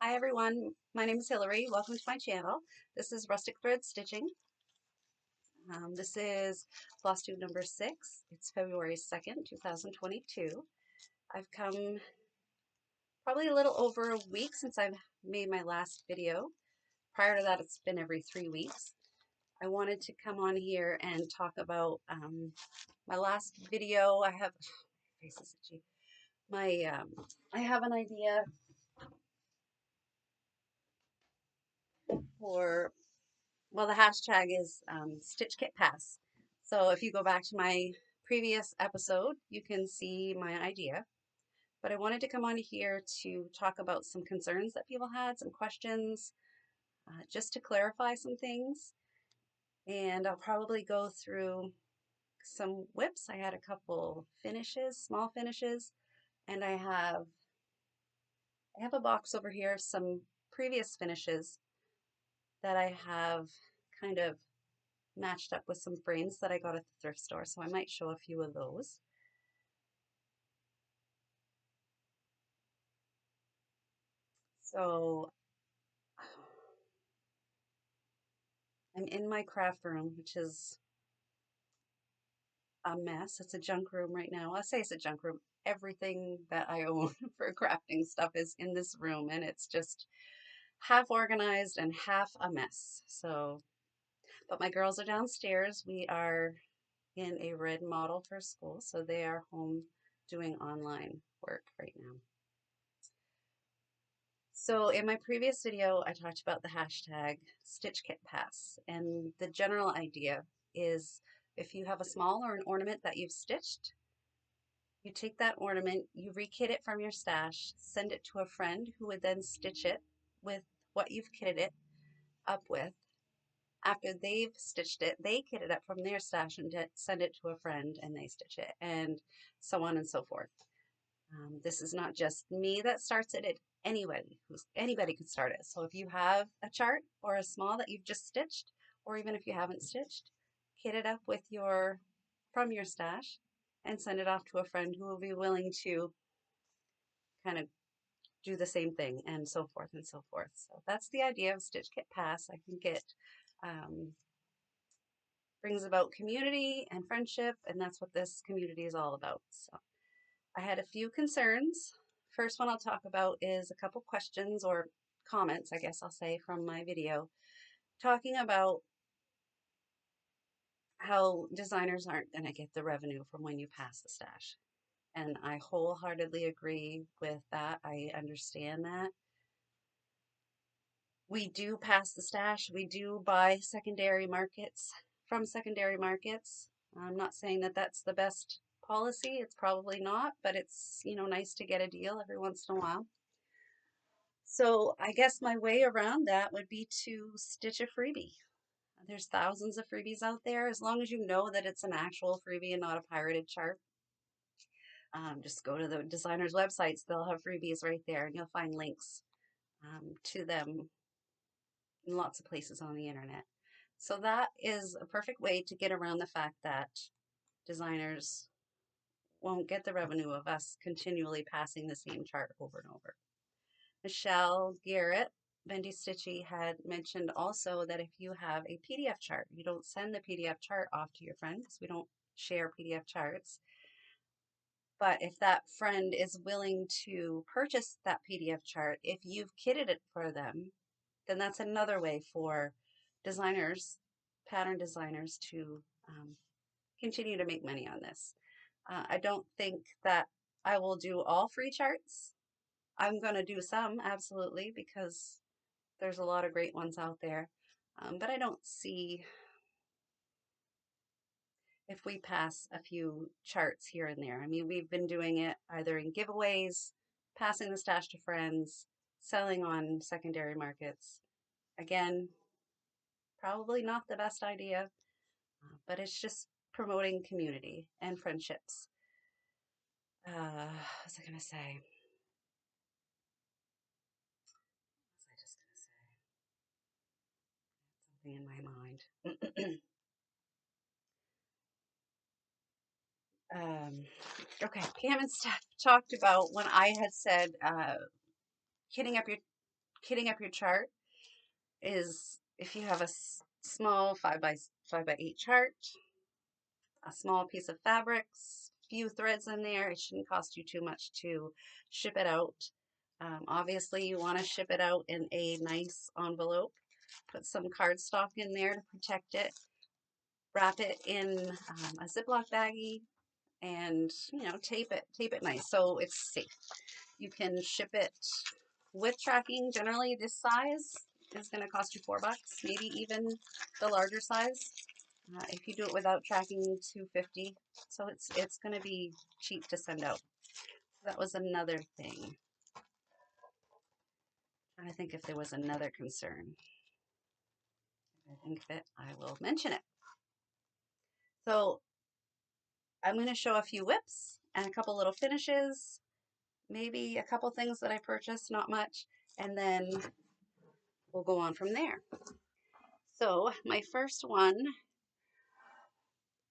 Hi everyone, my name is Hillary. Welcome to my channel. This is Rustic Thread Stitching. This is Flosstube number 6. It's February 2nd, 2022. I've come probably a little over a week since I've made my last video. Prior to that, it's been every 3 weeks. I wanted to come on here and talk about my last video. I have I have an idea for, well, the hashtag is Stitch Kit Pass. So if you go back to my previous episode, you can see my idea. But I wanted to come on here to talk about some concerns that people had, some questions, just to clarify some things. And I'll probably go through some whips. I had a couple finishes, small finishes, and I have a box over here of some previous finishes that I have kind of matched up with some frames that I got at the thrift store, so I might show a few of those. So I'm in my craft room, which is a mess. It's a junk room right now. I say it's a junk room. Everything that I own for crafting stuff is in this room, and it's just half organized and half a mess. So, but my girls are downstairs. We are in a red model for school, so they are home doing online work right now. So in my previous video, I talked about the hashtag Stitch Kit Pass, and the general idea is if you have a small or an ornament that you've stitched, you take that ornament, you rekit it from your stash, send it to a friend who would then stitch it with what you've kitted it up with. After they've stitched it, they kit it up from their stash and send it to a friend and they stitch it, and so on and so forth. This is not just me that starts it. Anybody could start it. So if you have a chart or a small that you've just stitched, or even if you haven't stitched, kit it up with from your stash and send it off to a friend who will be willing to kind of do the same thing, and so forth and so forth. So that's the idea of Stitch Kit Pass. I think it brings about community and friendship, and that's what this community is all about. So I had a few concerns. First one I'll talk about is a couple questions or comments, I guess I'll say, from my video, talking about how designers aren't going to get the revenue from when you pass the stash. And I wholeheartedly agree with that. I understand that. We do pass the stash. We do buy secondary markets from secondary markets. I'm not saying that that's the best policy. It's probably not, but it's, nice to get a deal every once in a while. So I guess my way around that would be to stitch a freebie. There's thousands of freebies out there. As long as you know that it's an actual freebie and not a pirated chart, just go to the designers' websites. They'll have freebies right there, and you'll find links to them in lots of places on the internet. So that is a perfect way to get around the fact that designers won't get the revenue of us continually passing the same chart over and over. Michelle Garrett, Bendy Stitchy, had mentioned also that if you have a PDF chart, you don't send the PDF chart off to your friends. We don't share PDF charts. But if that friend is willing to purchase that PDF chart, if you've kitted it for them, then that's another way for designers, pattern designers, to continue to make money on this. I don't think that I will do all free charts. I'm going to do some, absolutely, because there's a lot of great ones out there. But I don't see, if we pass a few charts here and there. I mean, we've been doing it either in giveaways, passing the stash to friends, selling on secondary markets. Again, probably not the best idea, but it's just promoting community and friendships. What was I going to say? What was I just going to say? Something in my mind. Okay, Pam and Steph talked about when I had said kitting up your kitting up your chart is if you have a small 5x8 chart, a small piece of fabrics, few threads in there, it shouldn't cost you too much to ship it out. Obviously, you want to ship it out in a nice envelope. Put some cardstock in there to protect it. Wrap it in a Ziploc baggie, and tape it nice so it's safe. You can ship it with tracking. Generally, this size is going to cost you $4, maybe even the larger size. If you do it without tracking, $2.50. So it's going to be cheap to send out. That was another thing. I think if there was another concern, I think that I will mention it. So I'm going to show a few whips and a couple little finishes, maybe a couple things that I purchased, not much, and then we'll go on from there. So my first one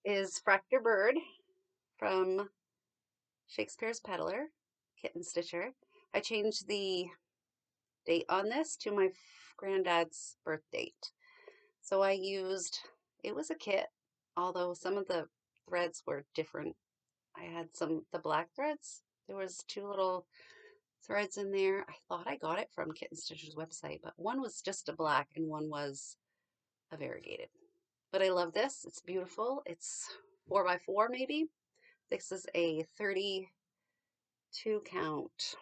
is Fractor Bird from Shakespeare's Peddler, Kitten Stitcher. I changed the date on this to my granddad's birth date. So I used, it was a kit, although some of the threads were different. I had the black threads. There was 2 little threads in there. I thought I got it from Kitten Stitcher's website, but one was just a black and one was a variegated. But I love this. It's beautiful. It's 4x4 maybe. This is a 32 count.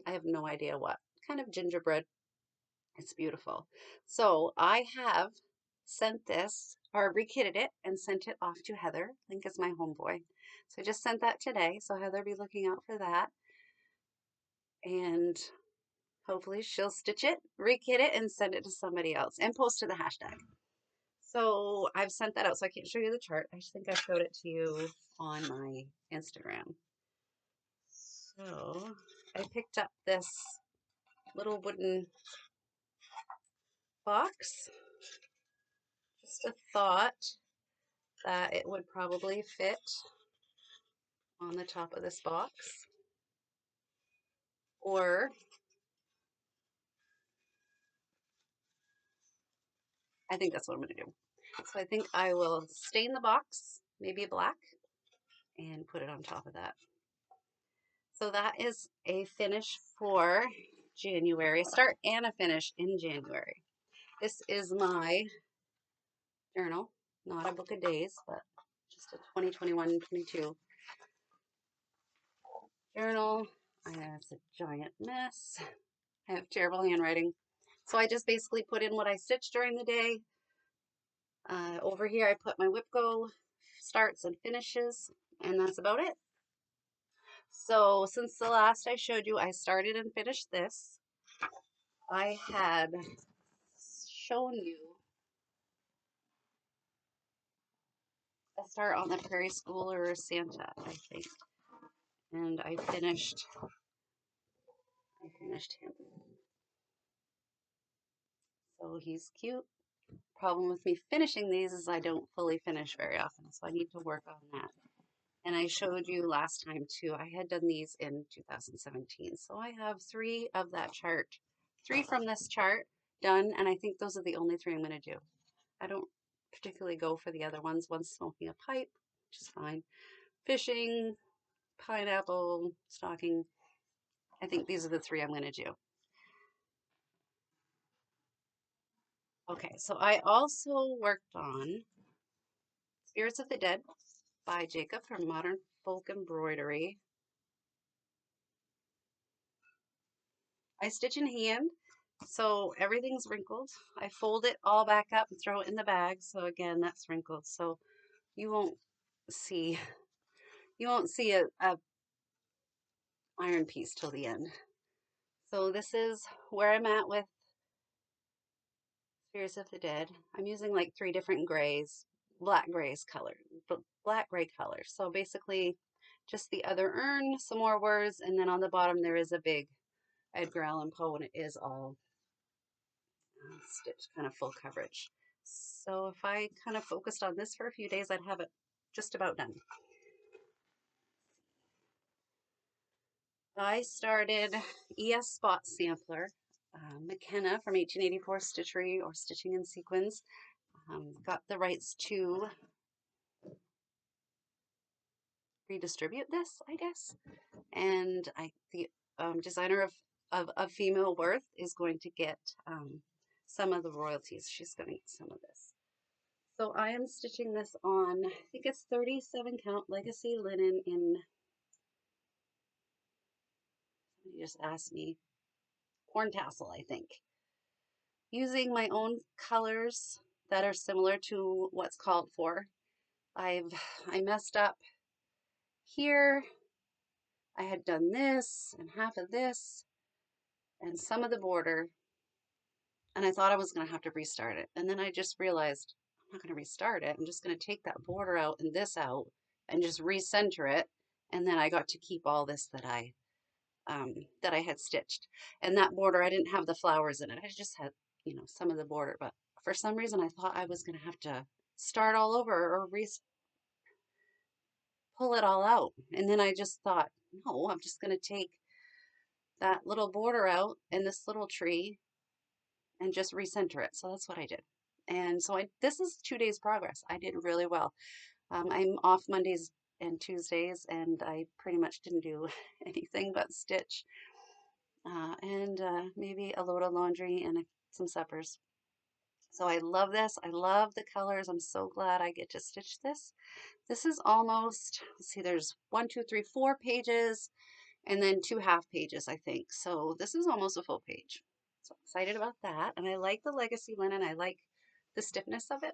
I have no idea what kind of gingerbread. It's beautiful. So I have sent this, or rekitted it and sent it off to Heather. Link is my homeboy. So I just sent that today. So Heather, be looking out for that. And hopefully she'll stitch it, rekit it, and send it to somebody else and post to the hashtag. So I've sent that out, so I can't show you the chart. I think I showed it to you on my Instagram. So I picked up this little wooden box. Just a thought that it would probably fit on the top of this box. Or I think that's what I'm going to do. So I think I will stain the box, maybe black, and put it on top of that. So that is a finish for January, start and a finish in January. This is my journal, not a book of days, but just a 2021-22 journal. It's a giant mess. I have terrible handwriting. So I just basically put in what I stitched during the day. Over here I put my whip go starts and finishes, and that's about it. So since the last I showed you, I started and finished this. I had shown you a start on the Prairie Schooler Santa, I think. And I finished him. So he's cute. Problem with me finishing these is I don't fully finish very often, so I need to work on that. And I showed you last time too, I had done these in 2017. So I have 3 of that chart, 3 from this chart done, and I think those are the only 3 I'm going to do. I don't particularly go for the other ones. One's smoking a pipe, which is fine. Fishing, pineapple, stocking. I think these are the 3 I'm going to do. Okay, so I also worked on Spirits of the Dead by Jacob from Modern Folk Embroidery. I stitch in hand, so everything's wrinkled. I fold it all back up and throw it in the bag. So again, that's wrinkled. So you won't see a iron piece till the end. So this is where I'm at with Spirits of the Dead. I'm using like 3 different grays, black gray colors. So basically just the other urn, some more words, and then on the bottom there is a big Edgar Allan Poe, and it is all stitched kind of full coverage. So if I kind of focused on this for a few days, I'd have it just about done. I started ES Spot Sampler McKenna from 1884 Stitchery or Stitching in Sequins. Got the rights to redistribute this, I guess. And the designer of Female Worth is going to get some of the royalties. She's going to get some of this. So I am stitching this on, I think it's 37 count legacy linen in, somebody just asked me, corn tassel, I think. Using my own colors that are similar to what's called for. I messed up here. I had done this and half of this and some of the border, and I thought I was going to have to restart it. And then I just realized I'm not going to restart it. I'm just going to take that border out and this out and just recenter it. And then I got to keep all this that I had stitched. And that border, I didn't have the flowers in it. I just had, you know, some of the border. But for some reason, I thought I was going to have to start all over or pull it all out. And then I just thought, no, I'm just going to take that little border out and this little tree and just recenter it. So that's what I did. And so this is 2 days progress. I did really well. I'm off Mondays and Tuesdays, and I pretty much didn't do anything but stitch and maybe a load of laundry and some suppers. So I love this. I love the colors. I'm so glad I get to stitch this. This is almost, let's see, there's 1, 2, 3, 4 pages and then 2 half pages, I think. So this is almost a full page. So excited about that. And I like the legacy linen. I like the stiffness of it.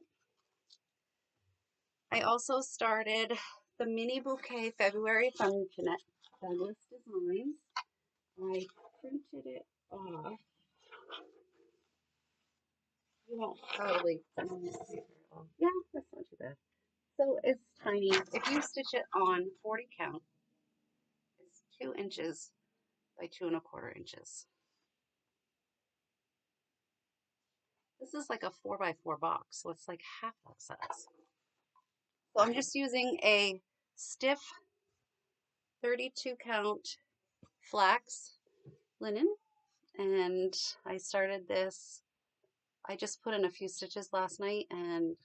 I also started the mini bouquet February from Douglas Designs. I printed it off. You won't probably find this paper. Yeah, that's not too bad. So it's tiny. If you stitch it on 40 count, it's 2 inches by 2 1/4 inches. This is like a 4 by 4 box, so it's like half that size. So I'm just using a stiff 32 count flax linen, and I started this. I just put in a few stitches last night and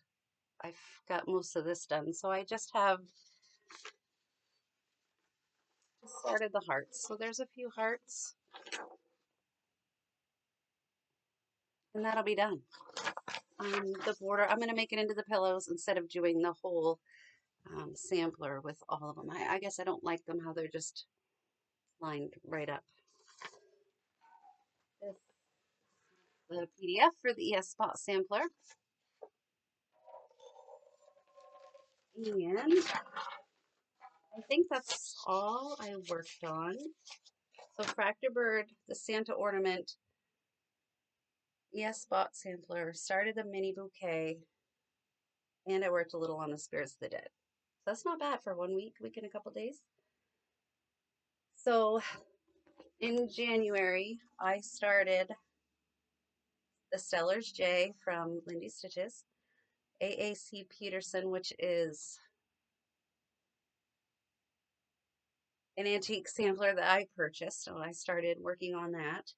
I've got most of this done. So I just started the hearts. So there's a few hearts and that'll be done. The border, I'm going to make it into the pillows instead of doing the whole sampler with all of them. I guess I don't like them how they're just lined right up. This the PDF for the ES Spot sampler. And I think that's all I worked on. So Fractor Bird, the Santa ornament, ES Spot sampler, started the mini bouquet, and I worked a little on the Spirits of the Dead. So that's not bad for 1 week and a couple days. So in January, I started the Stellar's J from Lindy Stitches, AAC Peterson, which is an antique sampler that I purchased. So I started working on that.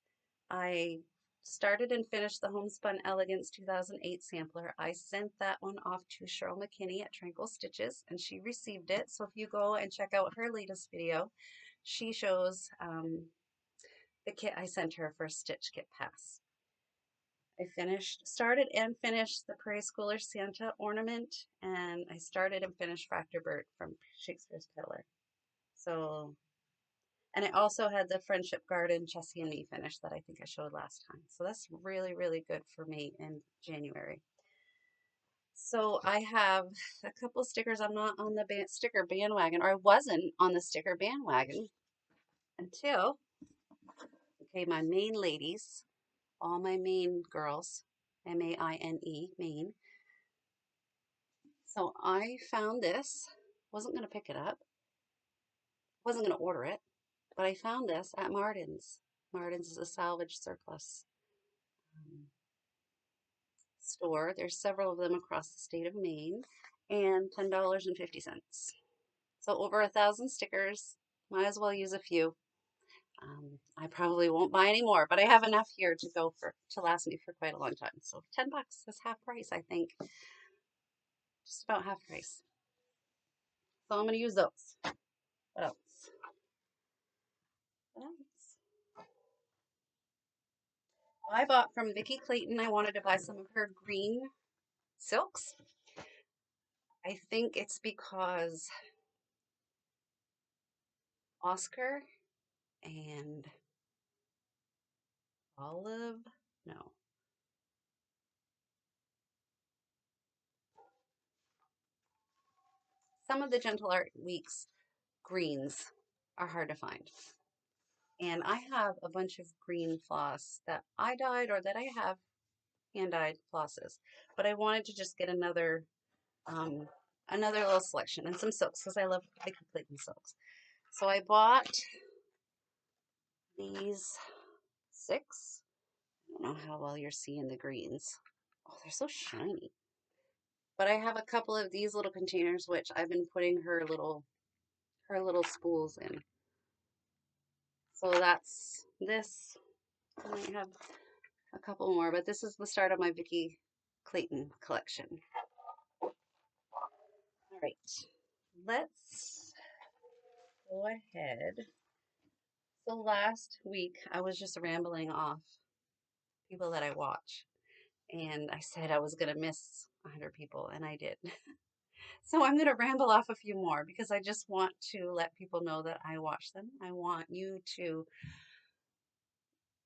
I started and finished the Homespun Elegance 2008 sampler. I sent that one off to Cheryl McKinney at Tranquil Stitches, and she received it. So if you go and check out her latest video, she shows the kit I sent her for Stitch Kit Pass. I started and finished the Prairie Schooler Santa ornament, and I started and finished Fractor Bird from Shakespeare's Peddler. So, and I also had the Friendship Garden Chessie and Me finish that I think I showed last time. So that's really, really good for me in January. So I have a couple stickers. I'm not on the sticker bandwagon, or I wasn't on the sticker bandwagon until, okay, my Maine ladies, all my Maine girls, M-A-I-N-E, Maine. So I found this, wasn't going to pick it up, wasn't going to order it, but I found this at Martin's. Martin's is a salvage surplus store. There's several of them across the state of Maine, and $10.50. So over 1,000 stickers, might as well use a few. I probably won't buy any more, but I have enough here to last me for quite a long time. So $10 is half price, I think. Just about half price. So I'm going to use those. What else? What else? I bought from Vicki Clayton. I wanted to buy some of her green silks. I think it's because Oscar and Olive, no. Some of the Gentle Art Weeks greens are hard to find. And I have a bunch of green floss that I dyed or that I have hand dyed flosses. But I wanted to just get another little selection and some silks because I love Vicki Clayton silks. So I bought these 6. I don't know how well you're seeing the greens. Oh, they're so shiny. But I have a couple of these little containers which I've been putting her little spools in. So that's this. I might have a couple more, but this is the start of my Vicki Clayton collection. All right, let's go ahead. So last week I was just rambling off people that I watch, and I said I was gonna miss 100 people, and I did. So I'm gonna ramble off a few more because I just want to let people know that I watch them. I want you to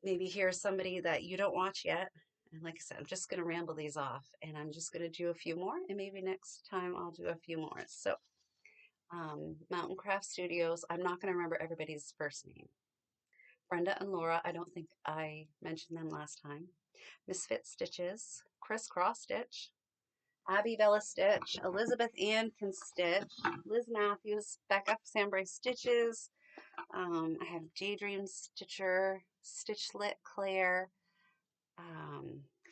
maybe hear somebody that you don't watch yet. And like I said, I'm just going to ramble these off and I'm just going to do a few more. And maybe next time I'll do a few more. So, Mountain Craft Studios, I'm not going to remember everybody's first name. Brenda and Laura, I don't think I mentioned them last time. Misfit Stitches, Chris Cross Stitch, Abby Bella Stitch, Elizabeth Ann can stitch, Liz Matthews, Becca Sambray Stitches. I have Daydream Stitcher, Stitchlit Claire,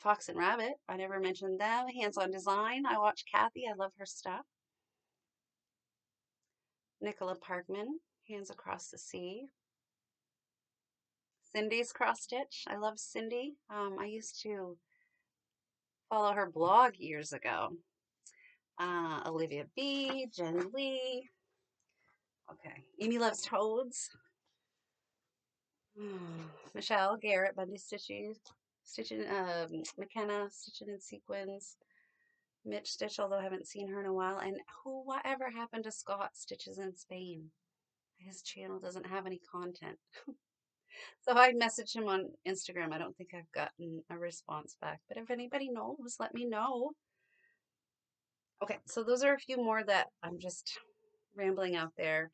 Fox and Rabbit. I never mentioned them. Handson Design. I watch Kathy. I love her stuff. Nicola Parkman, Hands Across the Sea. Cindy's Cross Stitch. I love Cindy. I used to follow her blog years ago. Olivia B, Jen Lee. Okay. Amy Loves Toads. Michelle Garrett, Bundy Stitches. McKenna, Stitching in Sequins. Mitch Stitch, although I haven't seen her in a while. And whatever happened to Scott Stitches in Spain? His channel doesn't have any content. So I messaged him on Instagram. I don't think I've gotten a response back. But if anybody knows, let me know. Okay, so those are a few more that I'm just rambling out there.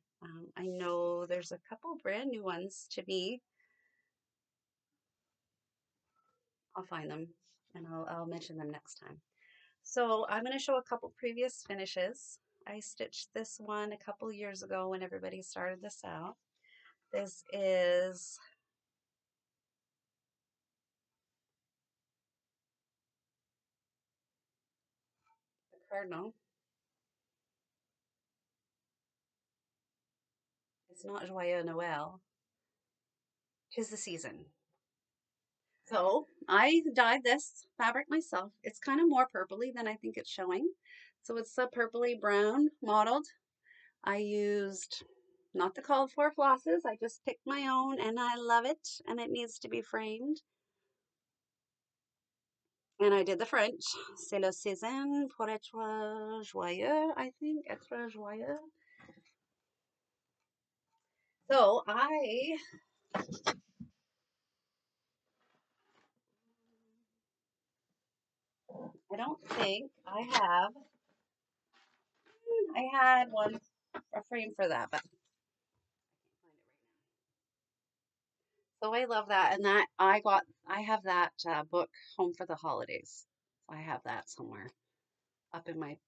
I know there's a couple brand new ones to me. I'll find them and I'll mention them next time. So I'm going to show a couple previous finishes. I stitched this one a couple years ago when everybody started this out. This is the cardinal. It's not Joyeux Noel. 'Tis the season. So I dyed this fabric myself. It's kind of more purpley than I think it's showing. So it's a purpley brown mottled. I used not the called for flosses. I just picked my own and I love it. And it needs to be framed. And I did the French. C'est la saison pour être joyeux, I think. Être joyeux. So I don't think I have. I had a frame for that, but so I love that, and that I have that book Home for the Holidays. I have that somewhere up in my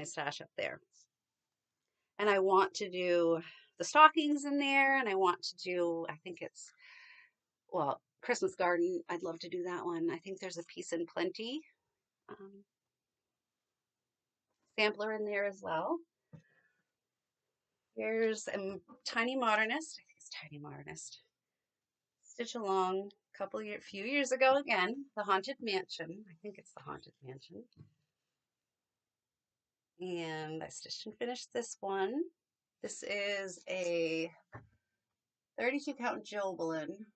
stash up there, and I want to do the stockings in there, and I want to do. I think it's Christmas garden. I'd love to do that one. I think there's a Peace and Plenty sampler in there as well. Here's a Tiny Modernist. I think it's Tiny Modernist. stitch along a few years ago again, the Haunted Mansion. I think it's the Haunted Mansion. And I stitched and finished this one. This is a 32 count Goldman.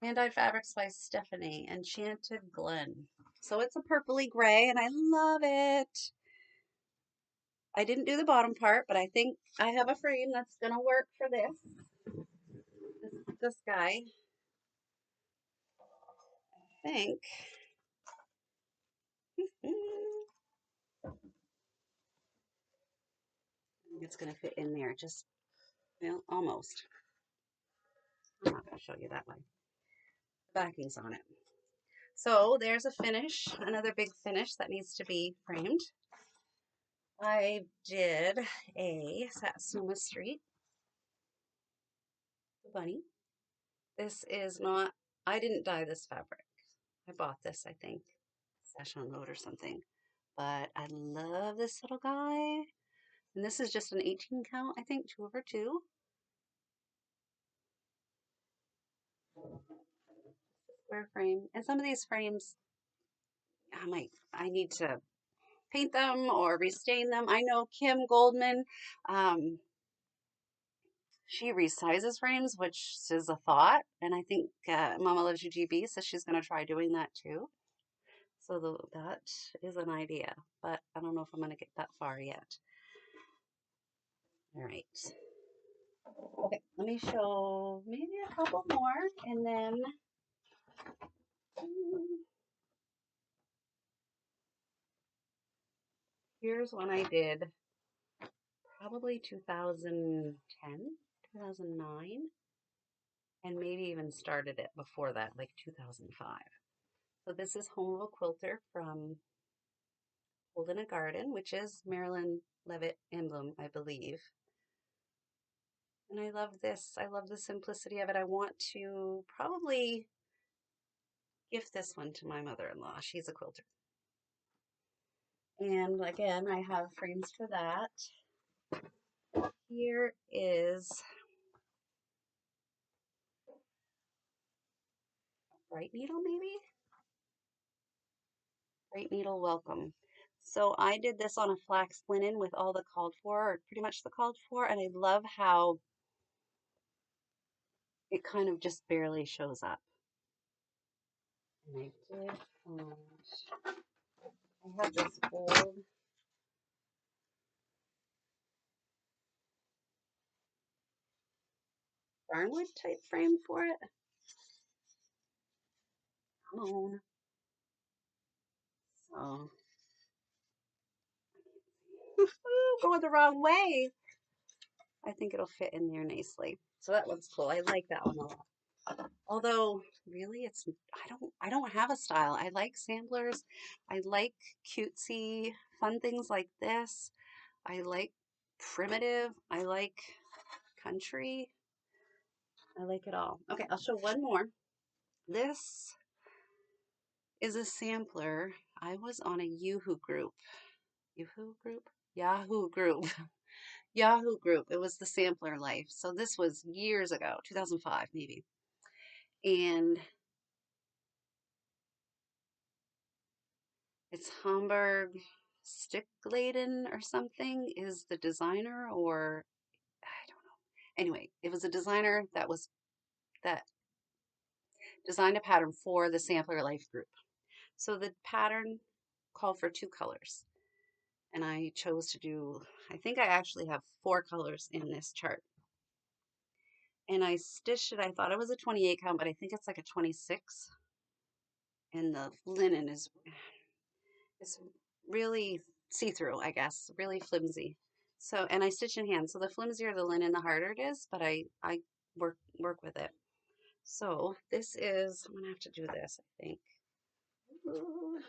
Hand-dyed fabrics by Stephanie, Enchanted Glen. So it's a purpley gray and I love it. I didn't do the bottom part, but I think I have a frame that's gonna work for this guy. I think. It's gonna fit in there, just, well, almost. I'm not gonna show you that way. The backing's on it. So there's a finish, another big finish that needs to be framed. I did a Satsuma Street bunny. This is not, I didn't dye this fabric. I bought this, I think, Stash on Load or something. But I love this little guy. And this is just an 18 count, I think, 2/2. Square frame. And some of these frames, I need to paint them or restain them. I know Kim Goldman, she resizes frames, which is a thought. And I think Mama Loves You GB says she's going to try doing that too. So that is an idea, but I don't know if I'm going to get that far yet. All right. Okay, let me show maybe a couple more, and then here's one I did probably 2010, 2009, and maybe even started it before that, like 2005. So this is Home of a Quilter from Hold in a Garden, which is Marilyn Levitt emblem, I believe. And I love this. I love the simplicity of it. I want to probably gift this one to my mother-in-law. She's a quilter. And again, I have frames for that. Here is a bright needle, maybe? Bright needle welcome. So I did this on a flax linen with all the called for, or pretty much the called for, and I love how it kind of just barely shows up. And I did I have this old barnwood type frame for it. Come on. So going the wrong way. I think it'll fit in there nicely. So that one's cool. I like that one a lot. Although really I don't have a style. I like samplers. I like cutesy fun things like this. I like primitive. I like country. I like it all. Okay, I'll show one more. This is a sampler. I was on a Yahoo group. Yahoo group? Yahoo group. Yahoo group. It was the sampler life. So this was years ago, 2005 maybe. And it's Hamburg Stickladen or something is the designer, or I don't know. Anyway, it was a designer that designed a pattern for the Sampler Life group. So the pattern called for 2 colors. And I chose to do, I think I actually have 4 colors in this chart. And I stitched it, I thought it was a 28 count, but I think it's like a 26. And the linen is really see-through, I guess, really flimsy. So, and I stitch in hand. So the flimsier the linen, the harder it is, but I work with it. So this is, I'm gonna have to do this, I think. Ooh.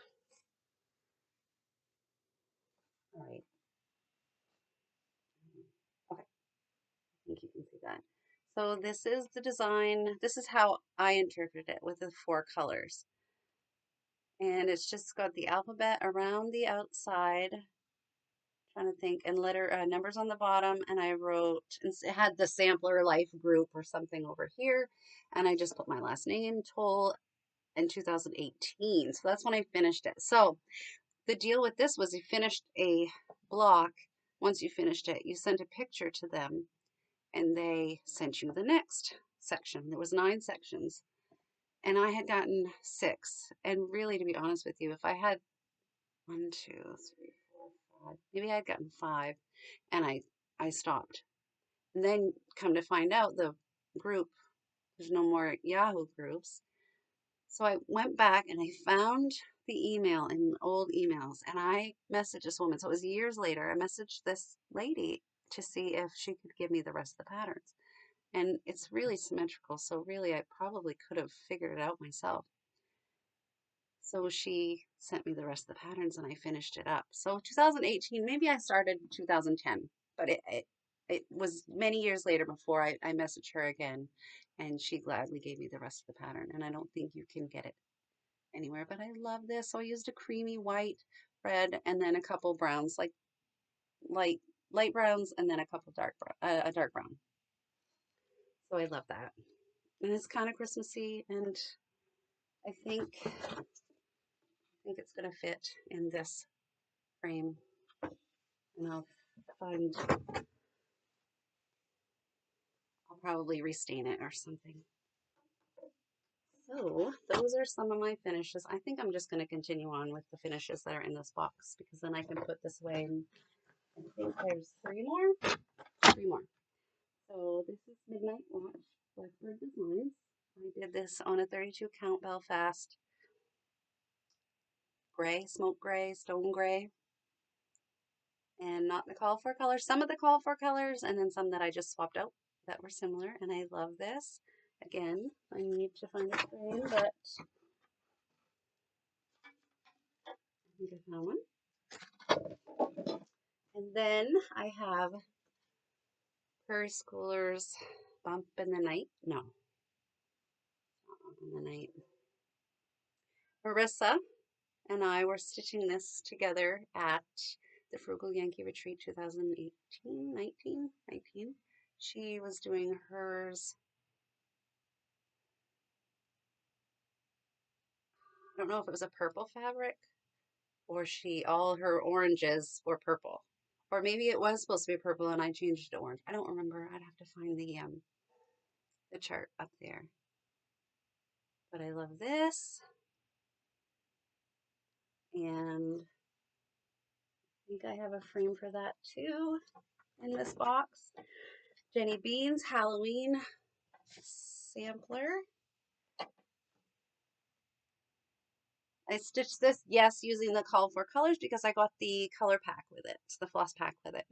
All right. Okay, I think you can see that. So this is the design. This is how I interpret it with the 4 colors. And it's just got the alphabet around the outside, trying to think, and letter numbers on the bottom, and I wrote, and it had the sampler life group or something over here, and I just put my last name, Toll, in 2018. So that's when I finished it. So the deal with this was you finished a block. Once you finished it, you sent a picture to them, and they sent you the next section. There was 9 sections, and I had gotten 6. And really, to be honest with you, if I had 1, 2, 3, 4, 5, maybe I'd gotten 5, and I stopped. And then come to find out, the group, there's no more Yahoo groups. So I went back and I found the email in old emails, and I messaged this woman. So it was years later. I messaged this lady to see if she could give me the rest of the patterns. And it's really symmetrical. So really, I probably could have figured it out myself. So she sent me the rest of the patterns and I finished it up. So 2018, maybe I started 2010, but it was many years later before I messaged her again, and she gladly gave me the rest of the pattern. And I don't think you can get it anywhere, but I love this. So I used a creamy white, red, and then a couple browns, like light browns, and then a couple dark a dark brown. So I love that. And it's kind of Christmassy, and I think it's gonna fit in this frame. And I'll probably restain it or something. So those are some of my finishes. I think I'm just going to continue on with the finishes that are in this box, because then I can put this away. And I think there's 3 more. 3 more. So this is Midnight Watch, Blackbird Designs. I did this on a 32 count Belfast gray, smoke gray, stone gray, and not the call for colors. Some of the call for colors, and then some that I just swapped out that were similar. And I love this. Again, I need to find a frame, but I think I found one. And then I have Prairie Schoolers Bump in the Night. No, not Bump in the Night. Marissa and I were stitching this together at the Frugal Yankee Retreat 2018, 19. She was doing hers. I don't know if it was a purple fabric, or all her oranges were purple. Or maybe it was supposed to be purple and I changed it to orange. I don't remember. I'd have to find the chart up there. But I love this. And I think I have a frame for that too in this box. Jenny Bean's Halloween sampler. I stitched this, yes, using the call for colors, because I got the color pack with it, the floss pack with it.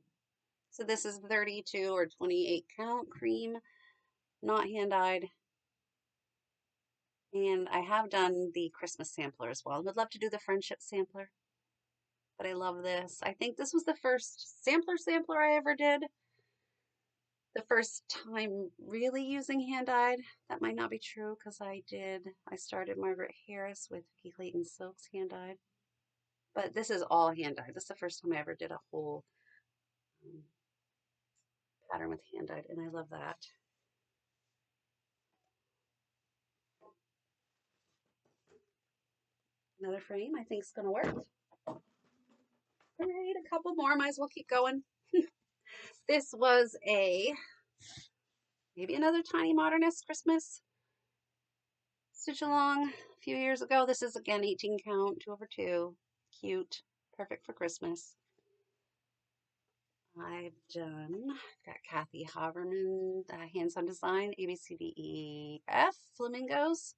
So this is 32 or 28 count cream, not hand-dyed. And I have done the Christmas sampler as well. I would love to do the friendship sampler, but I love this. I think this was the first sampler I ever did. The first time really using hand-dyed. That might not be true, because I started Margaret Harris with Vicky Clayton Silks hand-dyed. But this is all hand-dyed. This is the first time I ever did a whole pattern with hand-dyed, and I love that. Another frame I think is going to work. All right, a couple more. Might as well keep going. This was maybe another Tiny Modernist Christmas stitch along a few years ago. This is again 18 count, 2/2. Cute, perfect for Christmas. I've got Kathy Haberman, Handson Design, ABCDEF Flamingos.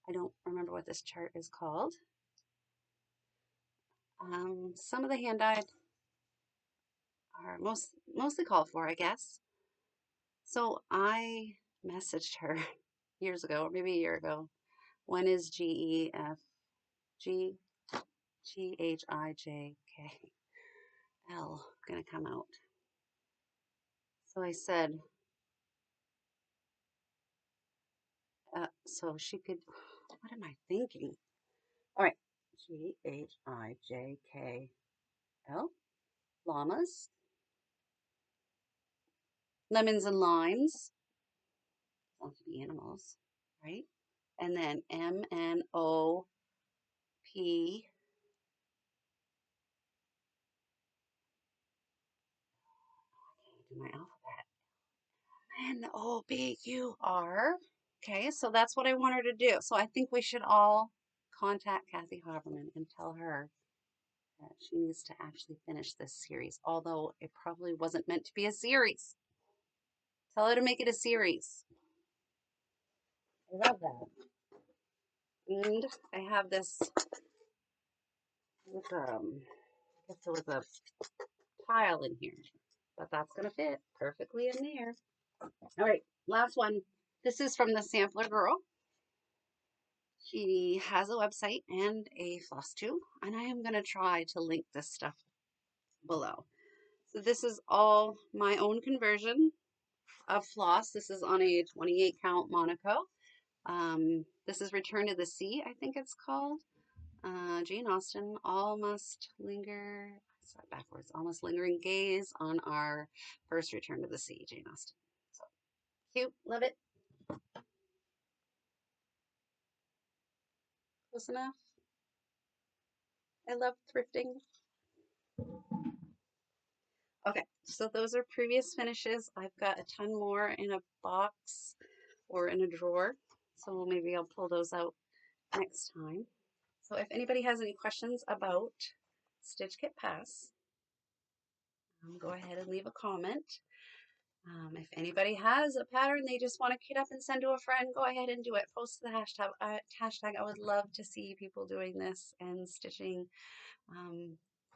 I don't remember what this chart is called. Some of the hand-dyed are mostly called for, I guess. So I messaged her years ago, or maybe a year ago. When is GEF GHIJKL gonna come out? So I said, so she could. What am I thinking? All right, GHIJKL. L, llamas, lemons and limes. Sounds to be animals, right? And then MNOP. Do my alphabet. NOBUR. Okay, so that's what I want her to do. So I think we should all contact Kathy Haberman and tell her that she needs to actually finish this series, although it probably wasn't meant to be a series. Tell her to make it a series. I love that. And I have this with I guess there was a tile in here, but that's gonna fit perfectly in there. All right, last one. This is from the Sampler Girl. She has a website and a floss tube, and I am gonna try to link this stuff below. So this is all my own conversion of floss. This is on a 28 count Monaco. This is Return to the Sea, I think it's called. Jane Austen, all must linger, backwards, all must lingering gaze on our first return to the sea, Jane Austen. So cute, love it. Close enough. I love thrifting. Okay, so those are previous finishes. I've got a ton more in a box or in a drawer, so maybe I'll pull those out next time. So if anybody has any questions about Stitch Kit Pass, go ahead and leave a comment. If anybody has a pattern they just want to kit up and send to a friend, go ahead and do it. Post the hashtag. I would love to see people doing this and stitching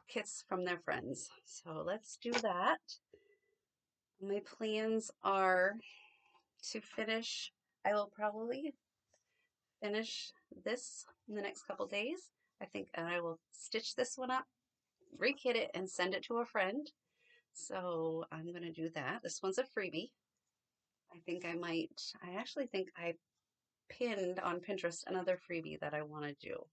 kits from their friends. So let's do that. My plans are to finish. I will probably finish this in the next couple days. I think I will stitch this one up, rekit it, and send it to a friend. So I'm going to do that. This one's a freebie. I actually think I pinned on Pinterest another freebie that I want to do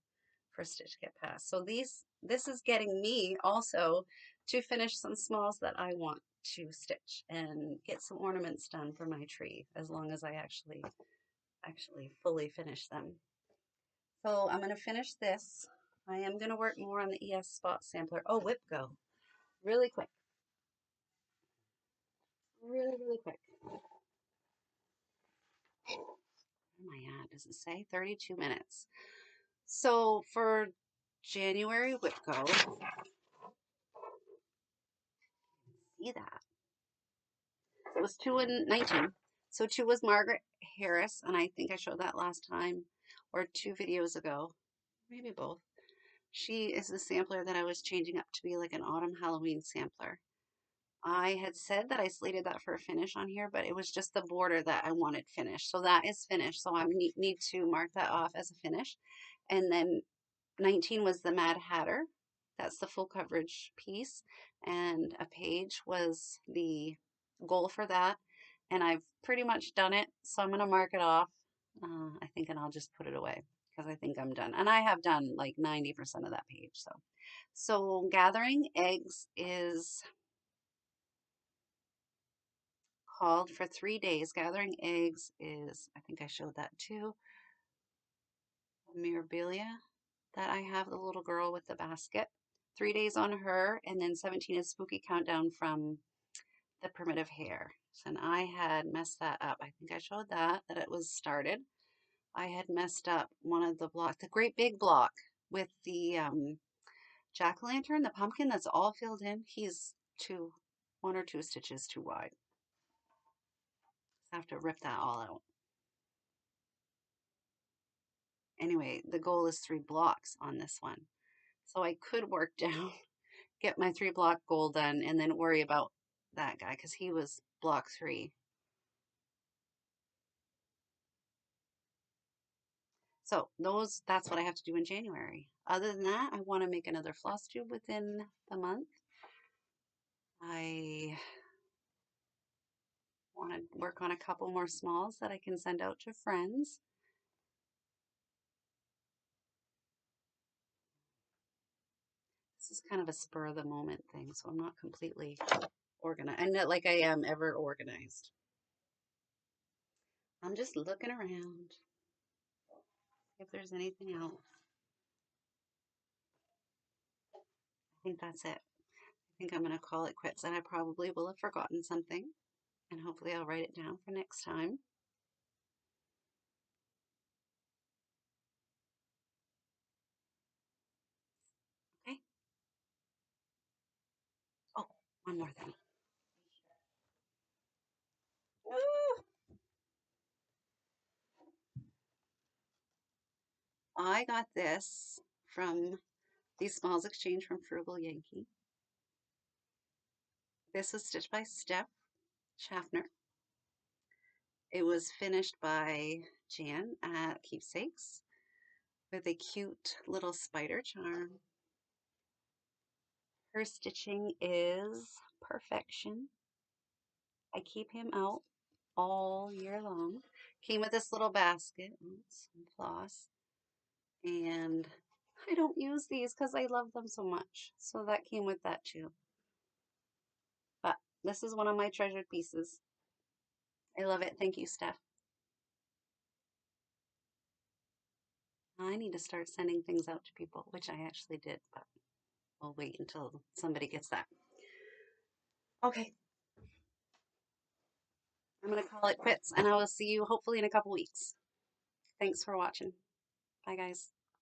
for Stitch Kit Pass. So this is getting me also to finish some smalls that I want to stitch and get some ornaments done for my tree, as long as I actually fully finish them. So I'm going to finish this. I am going to work more on the ES Spot Sampler. Oh, Whip Go. Really quick. Really quick. Where am I at? Does it say 32 minutes? So for January Whip Go, see that. It was 2 and 19. So 2 was Margaret Harris, and I think I showed that last time or 2 videos ago, maybe both. She is the sampler that I was changing up to be like an autumn Halloween sampler. I had said that I slated that for a finish on here, but it was just the border that I wanted finished. So that is finished. So I need to mark that off as a finish. And then 19 was the Mad Hatter. That's the full coverage piece. And a page was the goal for that. And I've pretty much done it. So I'm going to mark it off, I think, and I'll just put it away because I think I'm done. And I have done like 90% of that page. So gathering eggs is called for 3 days. Gathering eggs is, I think I showed that too, Mirabilia, that I have the little girl with the basket. 3 days on her, and then 17 is Spooky Countdown from the Primitive Hare. And I had messed that up. I think I showed that it was started. I had messed up one of the blocks, the great big block with the jack-o'-lantern, the pumpkin that's all filled in. He's 1 or 2 stitches too wide. I have to rip that all out. Anyway, the goal is 3 blocks on this one. So I could work down, get my 3 block goal done, and then worry about that guy because he was block 3. So that's what I have to do in January. Other than that, I want to make another floss tube within the month. I want to work on a couple more smalls that I can send out to friends. This is kind of a spur of the moment thing, so I'm not completely organized. And not like I am ever organized. I'm just looking around, see if there's anything else. I think that's it. I think I'm going to call it quits, and I probably will have forgotten something, and hopefully I'll write it down for next time. Okay. Oh, one more thing. Ooh, I got this from the Smalls Exchange from Frugal Yankee. This was stitched by Steph Schaffner. It was finished by Jan at Keepsakes with a cute little spider charm. Her stitching is perfection. I keep him out all year long. Came with this little basket, some floss, and I don't use these because I love them so much. So that came with that too. But this is one of my treasured pieces. I love it. Thank you, Steph. I need to start sending things out to people, which I actually did, but we'll wait until somebody gets that. Okay, I'm going to call it quits, and I will see you hopefully in a couple weeks. Thanks for watching. Bye, guys.